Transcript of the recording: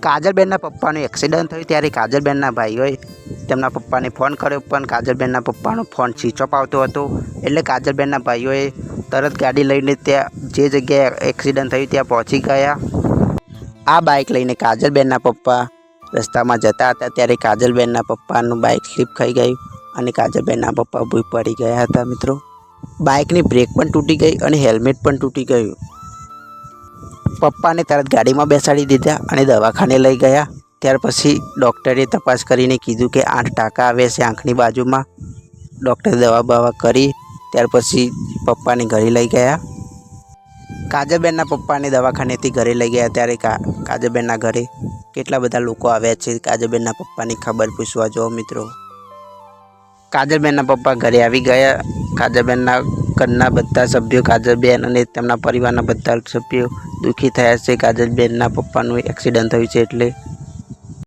કાજલબેનના પપ્પાનું એક્સિડન્ટ થયું ત્યારે કાજલબેનના ભાઈઓએ તેમના પપ્પાને ફોન કર્યો, પણ કાજલબેનના પપ્પાનો ફોન સ્વિચ ઓફ આવતો હતો. એટલે કાજલબેનના ભાઈઓએ તરત ગાડી લઈને ત્યાં જે જગ્યાએ એક્સિડન્ટ થયું ત્યાં પહોંચી ગયા. આ બાઇક લઈને કાજલબેનના પપ્પા રસ્તામાં જતા હતા ત્યારે કાજલબેનના પપ્પાનું બાઇક સ્લીપ ખાઈ ગયું અને કાજલબેનના પપ્પા ભૂઈ પડી ગયા હતા. મિત્રો, બાઇકની બ્રેક પણ તૂટી ગઈ અને હેલ્મેટ પણ તૂટી ગયું. પપ્પાને તરત ગાડીમાં બેસાડી દીધા અને દવાખાને લઈ ગયા. ત્યાર પછી ડૉક્ટરે તપાસ કરીને કીધું કે 8 ટાંકા આવે છે આંખની બાજુમાં. ડૉક્ટરે દવા બવા કરી ત્યાર પછી પપ્પાને ઘરે લઈ ગયા. કાજલબેનના પપ્પાને દવાખાનેથી ઘરે લઈ ગયા ત્યારે કાજલબેનના ઘરે કેટલા બધા લોકો આવ્યા છે કાજલબેનના પપ્પાની ખબર પૂછવા. જો મિત્રો, કાજલબેનના પપ્પા ઘરે આવી ગયા. કાજલબેનના ઘરના બધા સભ્યો, કાજલબેન અને તેમના પરિવારના બધા સભ્યો દુઃખી થયા છે. કાજલબેનના પપ્પાનું એક્સિડન્ટ થયું છે એટલે